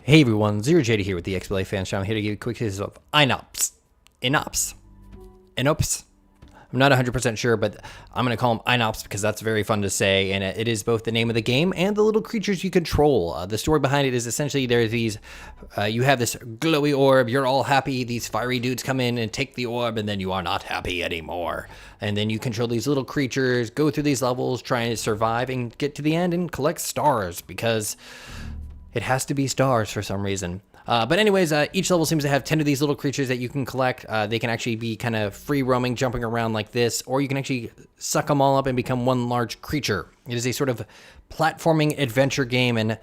Hey everyone, Zero JD here with the XBLA Fans Channel. I'm here to give you a quick history of Inops. Inops. I'm not 100% sure, but I'm going to call them Inops because that's very fun to say, and it is both the name of the game and the little creatures you control. The story behind it is essentially there's these, you have this glowy orb, you're all happy, these fiery dudes come in and take the orb, and then you are not happy anymore. And then you control these little creatures, go through these levels, trying to survive, and get to the end and collect stars, because it has to be stars for some reason. But anyways, each level seems to have 10 of these little creatures that you can collect. They can actually be kind of free roaming, jumping around like this, or you can actually suck them all up and become one large creature. It is a sort of platforming adventure game, and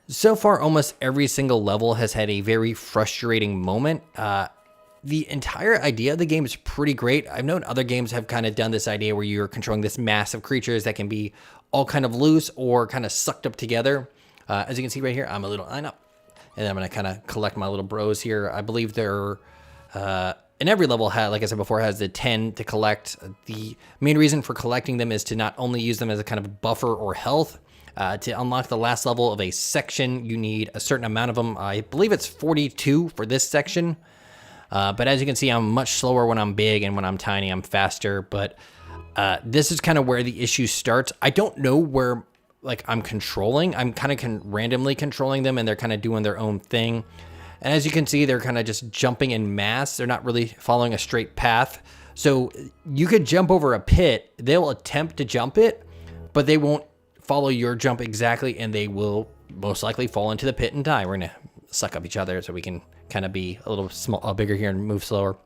so far almost every single level has had a very frustrating moment. The entire idea of the game is pretty great. I've known other games have kind of done this idea where you're controlling this mass of creatures that can be all kind of loose or kind of sucked up together. As you can see right here, I'm a little Inop, and I'm going to kind of collect my little bros here. I believe they're, in every level, like I said before, has the 10 to collect. The main reason for collecting them is to not only use them as a kind of buffer or health. To unlock the last level of a section, you need a certain amount of them. I believe it's 42 for this section. But as you can see, I'm much slower when I'm big, and when I'm tiny, I'm faster. But this is kind of where the issue starts. I don't know where I'm controlling. I'm kind of randomly controlling them, and they're kind of doing their own thing. And as you can see, they're kind of just jumping in mass. They're not really following a straight path. So you could jump over a pit. They'll attempt to jump it, but they won't follow your jump exactly, and they will most likely fall into the pit and die. We're going to suck up each other so we can kind of be a little bigger here and move slower.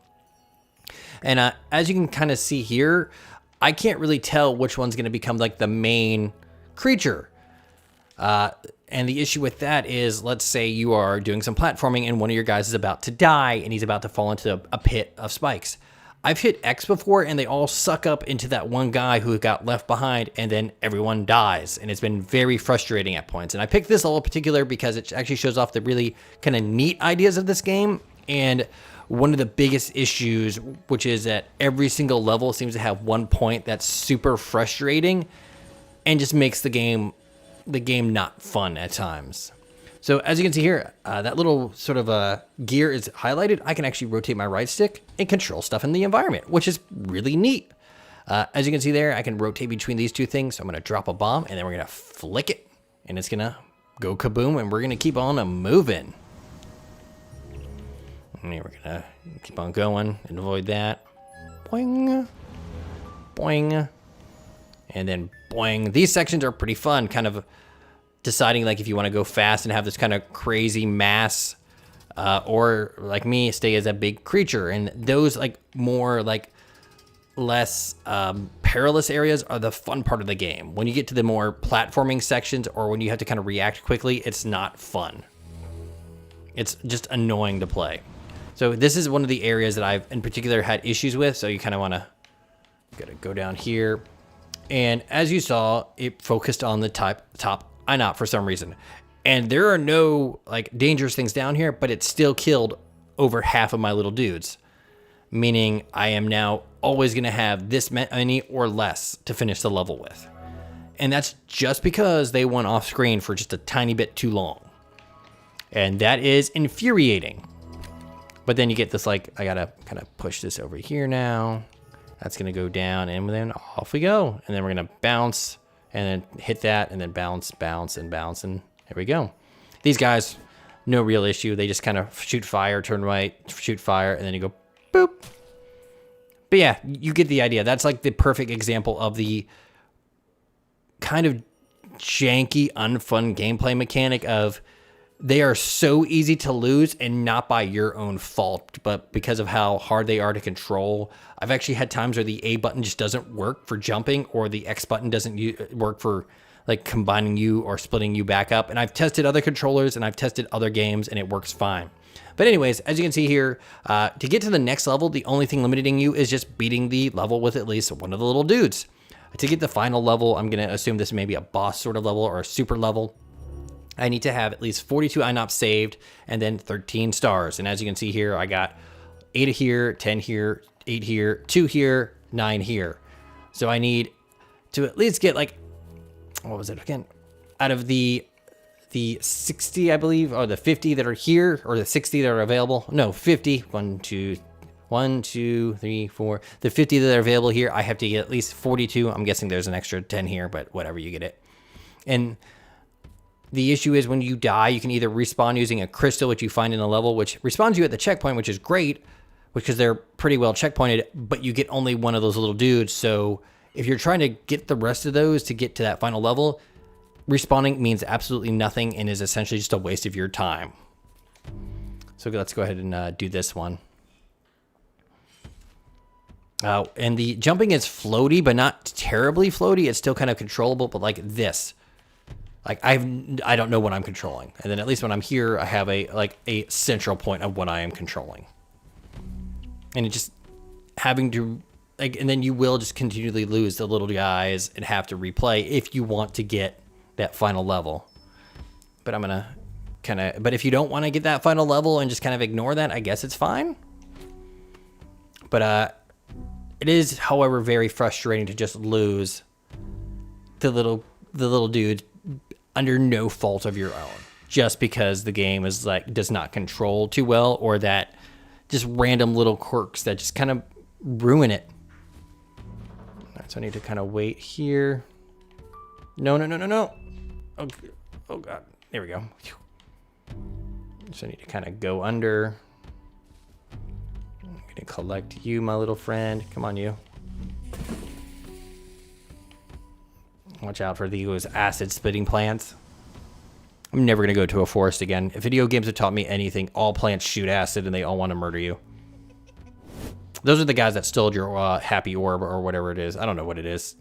And as you can kind of see here, I can't really tell which one's going to become like the main creature. And the issue with that is, let's say you are doing some platforming and one of your guys is about to die and he's about to fall into a pit of spikes. I've hit X before and they all suck up into that one guy who got left behind, and then everyone dies, and it's been very frustrating at points. And I picked this level in particular because it actually shows off the really kind of neat ideas of this game. And one of the biggest issues, which is that every single level seems to have one point that's super frustrating and just makes the game not fun at times. So as you can see here, that little sort of gear is highlighted. I can actually rotate my right stick and control stuff in the environment, which is really neat. As you can see there, I can rotate between these two things. So I'm going to drop a bomb, and then we're going to flick it, and it's going to go kaboom, and we're going to keep on moving. And we're going to keep on going and avoid that. Boing, boing, and then boing. These sections are pretty fun, kind of deciding like if you want to go fast and have this kind of crazy mass, or like me, stay as a big creature. And those like more like less perilous areas are the fun part of the game. When you get to the more platforming sections, or when you have to kind of react quickly, it's not fun. It's just annoying to play. So this is one of the areas that I've in particular had issues with. So you kind of want to go down here. And as you saw, it focused on the top Inop for some reason. And there are no like dangerous things down here, but it still killed over half of my little dudes. Meaning I am now always going to have this many or less to finish the level with. And that's just because they went off screen for just a tiny bit too long. And that is infuriating. But then you get this like, I got to kind of push this over here now. That's going to go down, and then off we go. And then we're going to bounce, and then hit that, and then bounce, bounce, and bounce, and here we go. These guys, no real issue. They just kind of shoot fire, turn right, shoot fire, and then you go boop. But yeah, you get the idea. That's like the perfect example of the kind of janky, unfun gameplay mechanic of they are so easy to lose, and not by your own fault, but because of how hard they are to control. I've actually had times where the A button just doesn't work for jumping, or the X button doesn't work for like combining you or splitting you back up. And I've tested other controllers and I've tested other games, and it works fine. But anyways, as you can see here, to get to the next level, the only thing limiting you is just beating the level with at least one of the little dudes. To get the final level, I'm going to assume this may be a boss sort of level or a super level. I need to have at least 42 Inops saved, and then 13 stars. And as you can see here, I got 8 here, 10 here, 8 here, 2 here, 9 here. So I need to at least get like, what was it again? Out of the the 60, I believe, or the 50 that are here, or the 60 that are available. No, 50. 1, 2, 3, 4. The 50 that are available here, I have to get at least 42. I'm guessing there's an extra 10 here, but whatever, you get it. And the issue is when you die, you can either respawn using a crystal, which you find in a level, which respawns you at the checkpoint, which is great, because they're pretty well checkpointed, but you get only one of those little dudes. So if you're trying to get the rest of those to get to that final level, respawning means absolutely nothing and is essentially just a waste of your time. So let's go ahead and do this one. And the jumping is floaty, but not terribly floaty. It's still kind of controllable, but like this. Like I don't know what I'm controlling. And then at least when I'm here, I have a central point of what I am controlling. And it just having to, like, and then you will just continually lose the little guys and have to replay if you want to get that final level. But I'm gonna but if you don't want to get that final level and just kind of ignore that, I guess it's fine. But it is, however, very frustrating to just lose the little dude under no fault of your own, just because the game is does not control too well, or that just random little quirks that just kind of ruin it. All right, so I need to kind of wait here. No. Okay. Oh God, there we go. So I need to kind of go under. I'm gonna collect you, my little friend. Come on, you. Watch out for those acid spitting plants. I'm never gonna go to a forest again. If video games have taught me anything, all plants shoot acid and they all want to murder you. Those are the guys that stole your happy orb or whatever it is. I don't know what it is.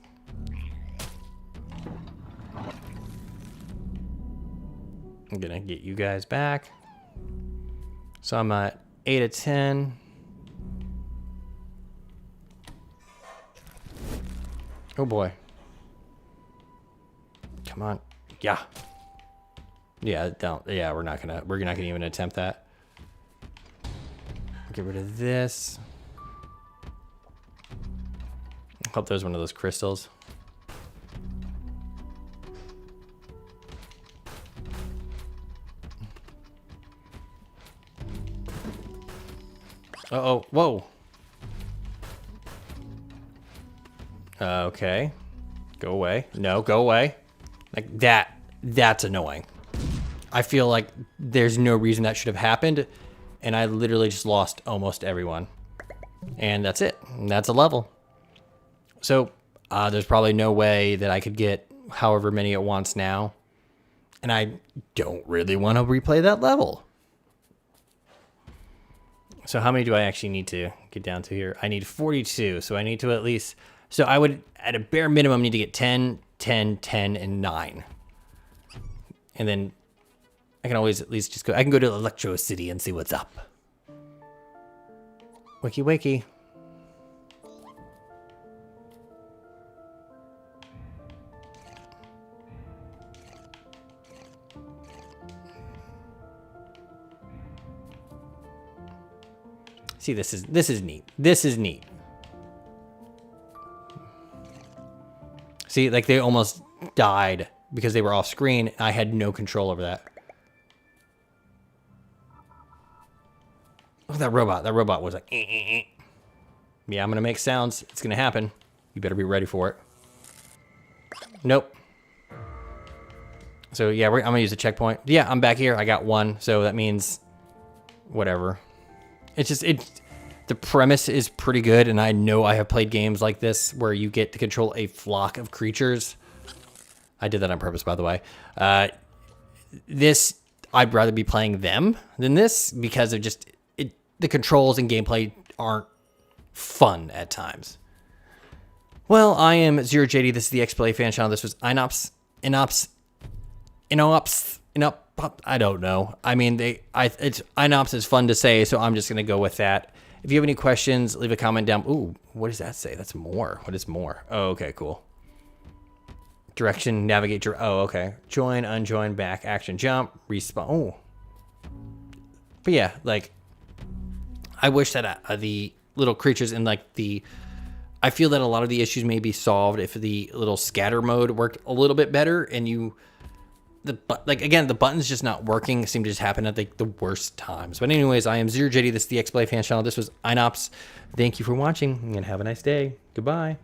I'm gonna get you guys back. So I'm at 8 of 10. Oh boy. Come on. Yeah. Yeah, don't. Yeah, we're not gonna even attempt that. Get rid of this. Hope there's one of those crystals. Uh-oh, whoa. Okay. Go away. No, go away. Like that's annoying. I feel like there's no reason that should have happened, and I literally just lost almost everyone. And that's it. That's a level. So there's probably no way that I could get however many at once now, and I don't really want to replay that level. So how many do I actually need to get down to here? I need 42, so I need to at least... So I would, at a bare minimum, need to get 10, 10, 10, and 9. And then I can always at least just go... I can go to Electro City and see what's up. Wakey, wakey. See, this is neat. This is neat. See, like they almost died because they were off screen. I had no control over that. Look at that robot. That robot was like, eh, eh, eh. Yeah, I'm gonna make sounds. It's gonna happen. You better be ready for it. Nope. So yeah, I'm gonna use the checkpoint. Yeah, I'm back here. I got one, so that means whatever. It's just, the premise is pretty good, and I know I have played games like this where you get to control a flock of creatures. I did that on purpose, by the way. This, I'd rather be playing them than this because of just, the controls and gameplay aren't fun at times. Well, I am ZeroJD. This is the XBLA fan channel. This was Inops. I don't know. I mean, it's Inops is fun to say, so I'm just gonna go with that. If you have any questions, leave a comment down. Ooh, what does that say? That's more. What is more? Oh, okay, cool. Direction, navigate your. Oh, okay. Join, unjoin, back, action, jump, respawn. Oh, but yeah, like I wish that the little creatures in like the. I feel that a lot of the issues may be solved if the little scatter mode worked a little bit better, and you again, the buttons just not working seem to just happen at like the worst times. But anyways, I am Zero JD. This is the XBLA Fan Channel. This was Inops. Thank you for watching and have a nice day. Goodbye.